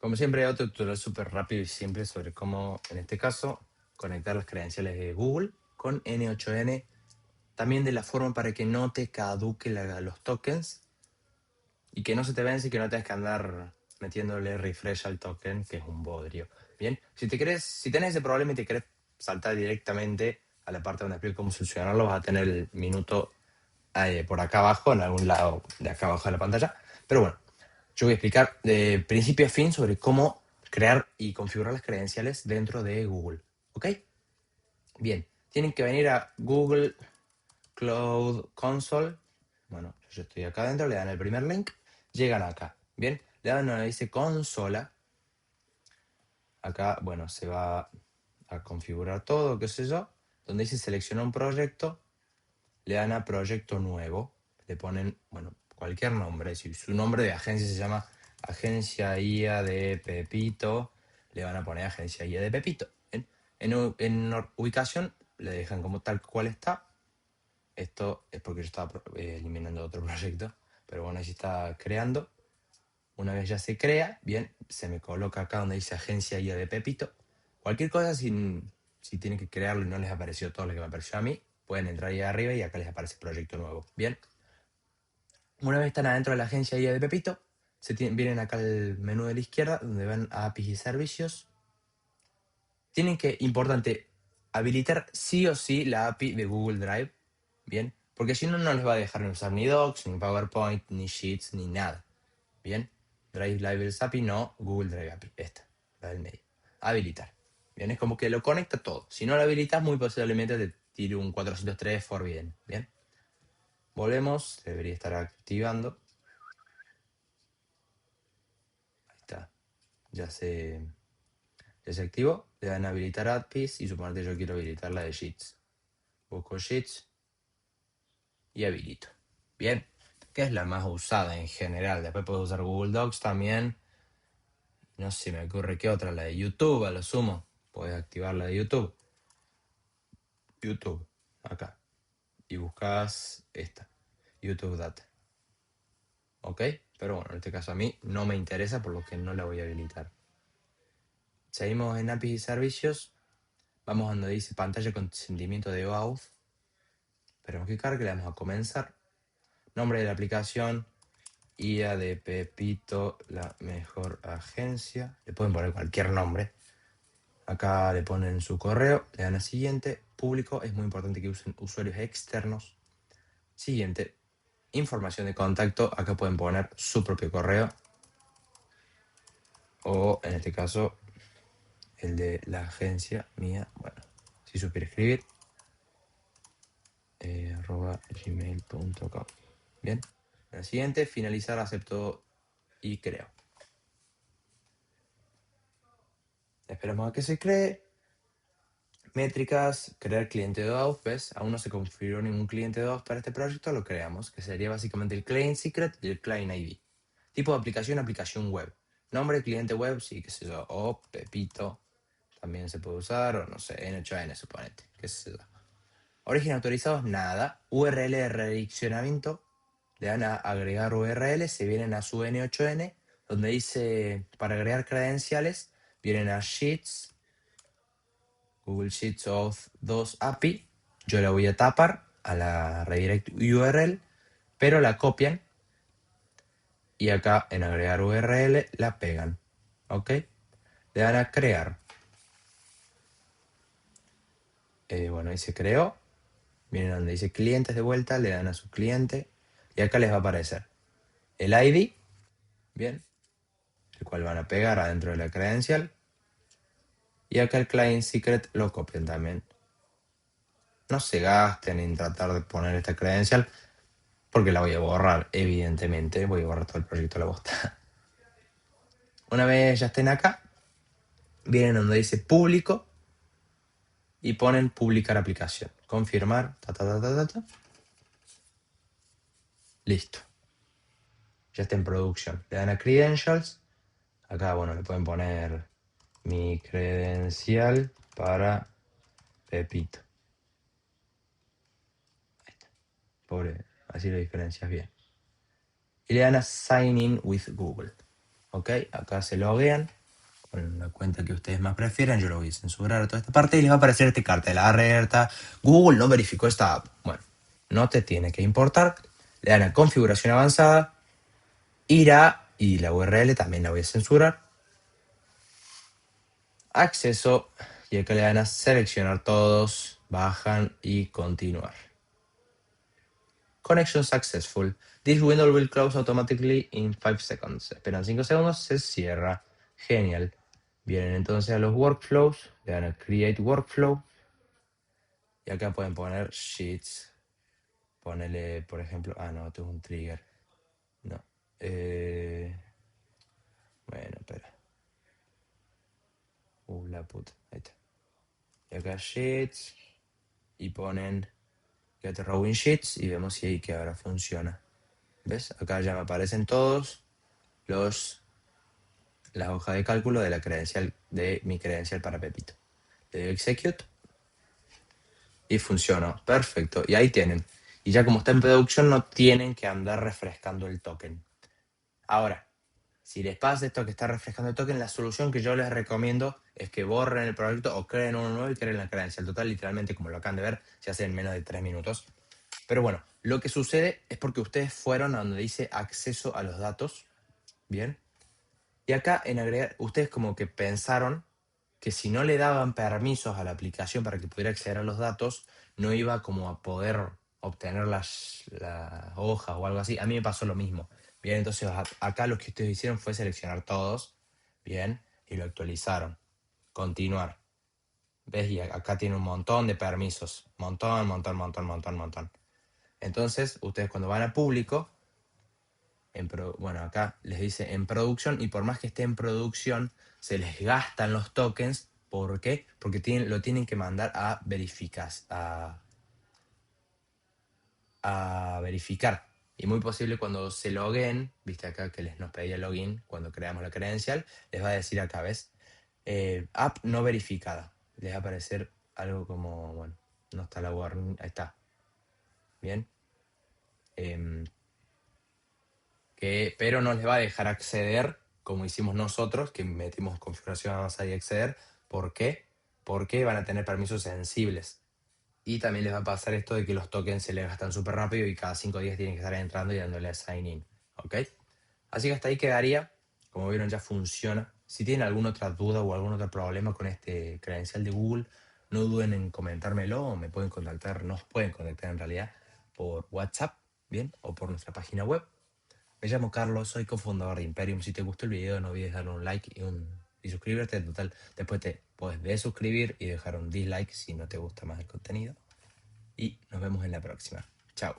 Como siempre, hay otro tutorial súper rápido y simple sobre cómo, en este caso, conectar las credenciales de Google con N8N. También de la forma para que no te caduque los tokens y que no se te vence y que no tengas que andar metiéndole refresh al token, que es un bodrio. Bien, si tenés ese problema y te querés saltar directamente a la parte donde explico cómo solucionarlo, vas a tener el minuto por acá abajo, en algún lado de acá abajo de la pantalla. Pero bueno, yo voy a explicar de principio a fin sobre cómo crear y configurar las credenciales dentro de Google. ¿Ok? Bien, tienen que venir a Google Cloud Console. Bueno, yo estoy acá adentro, le dan el primer link, llegan acá. Bien, le dan donde dice consola. Acá, bueno, se va a configurar todo, qué sé yo. Donde dice seleccionar un proyecto, le dan a proyecto nuevo. Le ponen, bueno, cualquier nombre. Si su nombre de agencia se llama Agencia IA de Pepito, le van a poner Agencia IA de Pepito. ¿Bien? En ubicación le dejan como tal cual está. Esto es porque yo estaba eliminando otro proyecto, pero bueno, ahí se está creando. Una vez ya se crea, bien, se me coloca acá donde dice Agencia IA de Pepito. Cualquier cosa, si tienen que crearlo y no les apareció todo lo que me apareció a mí, pueden entrar ahí arriba y acá les aparece proyecto nuevo. Bien, una vez están adentro de la Agencia IA de Pepito, vienen acá al menú de la izquierda donde van a APIs y servicios. Tienen que, importante, habilitar sí o sí la API de Google Drive, ¿bien? Porque si no, no les va a dejar ni usar ni Docs, ni PowerPoint, ni Sheets, ni nada, ¿bien? Drive Libraries API, no, Google Drive API, esta, la del medio. Habilitar, ¿bien? Es como que lo conecta todo. Si no lo habilitas, muy posiblemente te tire un 403 Forbidden, ¿bien? Volvemos, debería estar activando. Ahí está, ya se activó. Le dan a habilitar APIs y suponete yo quiero habilitar la de Sheets. Busco Sheets y habilito. Bien, que es la más usada en general. Después puedes usar Google Docs también. No se me ocurre qué otra, la de YouTube, a lo sumo. Puedes activar la de YouTube. YouTube, acá. Y buscas esta, YouTube Data. ¿Ok? Pero bueno, en este caso a mí no me interesa, por lo que no la voy a habilitar. Seguimos en APIs y servicios. Vamos a donde dice pantalla de consentimiento de OAuth. Esperemos que cargue, le vamos a comenzar. Nombre de la aplicación, IA de Pepito, la mejor agencia. Le pueden poner cualquier nombre. Acá le ponen su correo, le dan a siguiente. Público, es muy importante que usen usuarios externos. Siguiente, información de contacto. Acá pueden poner su propio correo. O en este caso, el de la agencia mía. Bueno, si supiera escribir. @gmail.com. Bien. La siguiente, finalizar, acepto y creo. Esperamos a que se cree. Métricas, crear cliente de OAuth, ¿ves? Aún no se configuró ningún cliente de OAuth para este proyecto, lo creamos, que sería básicamente el client secret y el client ID. Tipo de aplicación, aplicación web. Nombre, cliente web, sí, qué sé yo, o Pepito, también se puede usar, o no sé, N8N, suponete, qué sé yo. Origen autorizados, nada. URL de redireccionamiento, le dan a agregar URL, se vienen a su N8N, donde dice para agregar credenciales, vienen a Sheets, Google Sheets Auth 2 API. Yo la voy a tapar a la redirect URL, pero la copian y acá en agregar URL la pegan. ¿Ok? Le dan a crear. Bueno, ahí se creó. Miren donde dice clientes de vuelta, le dan a su cliente y acá les va a aparecer el ID, bien, el cual van a pegar adentro de la credencial. Y acá el client secret lo copian también. No se gasten en tratar de poner esta credencial, porque la voy a borrar, evidentemente. Voy a borrar todo el proyecto a la bosta. Una vez ya estén acá, vienen donde dice público y ponen publicar aplicación. Confirmar, Listo. Ya está en producción. Le dan a credentials. Acá, bueno, le pueden poner mi credencial para Pepito. Ahí está. Pobre, así lo diferencias bien. Y le dan a sign in with Google. ¿ok? Acá se loguean con la cuenta que ustedes más prefieran. Yo lo voy a censurar a toda esta parte y les va a aparecer este cartel. Alerta, Google no verificó esta app. Bueno, no te tiene que importar. Le dan a configuración avanzada. Irá, y la URL también la voy a censurar. Acceso, y acá le dan a seleccionar todos, bajan y continuar. Connection successful. This window will close automatically in 5 seconds. Esperan 5 segundos, se cierra. Genial. Vienen entonces a los workflows, le dan a create workflow. Y acá pueden poner sheets. Ponele, por ejemplo, no, esto es un trigger. No. Bueno, espera. La puta. Ahí está. Y acá sheets. Y ponen get rowing sheets y vemos si ahí que ahora funciona. ¿Ves? Acá ya me aparecen todos las hojas de cálculo de la credencial, de mi credencial para Pepito. Le doy execute y funcionó. Perfecto. Y ahí tienen. Y ya como está en producción no tienen que andar refrescando el token. Ahora, si les pasa esto que está refrescando el token, la solución que yo les recomiendo es que borren el proyecto o creen uno nuevo y creen la credencial total. Literalmente, como lo acaban de ver, se hace en menos de 3 minutos. Pero bueno, lo que sucede es porque ustedes fueron a donde dice acceso a los datos. Bien. Y acá en agregar, ustedes como que pensaron que si no le daban permisos a la aplicación para que pudiera acceder a los datos, no iba como a poder obtener las hojas o algo así. A mí me pasó lo mismo. Bien, entonces acá lo que ustedes hicieron fue seleccionar todos, bien, y lo actualizaron. Continuar. ¿Ves? Y acá tiene un montón de permisos. Montón, montón, montón, montón, montón. Entonces, ustedes cuando van a público, bueno, acá les dice en producción y por más que esté en producción, se les gastan los tokens. ¿Por qué? Porque lo tienen que mandar a verificar. A verificar. Y muy posible cuando se loguen, viste acá que nos pedía login cuando creamos la credencial, les va a decir acá, ¿ves? App no verificada. Les va a aparecer algo como, bueno, no está la warning, ahí está. Bien. Pero no les va a dejar acceder como hicimos nosotros, que metimos configuración avanzada y acceder. ¿Por qué? Porque van a tener permisos sensibles. Y también les va a pasar esto de que los tokens se les gastan súper rápido y cada 5 días tienen que estar entrando y dándole a sign in. ¿Ok? Así que hasta ahí quedaría. Como vieron, ya funciona. Si tienen alguna otra duda o algún otro problema con este credencial de Google, no duden en comentármelo o me pueden contactar, nos pueden contactar en realidad por WhatsApp, ¿bien? O por nuestra página web. Me llamo Carlos, soy cofundador de Imperium. Si te gustó el video, no olvides darle un like y suscribirte. Total, después te puedes desuscribir y dejar un dislike si no te gusta más el contenido. Y nos vemos en la próxima. Chao.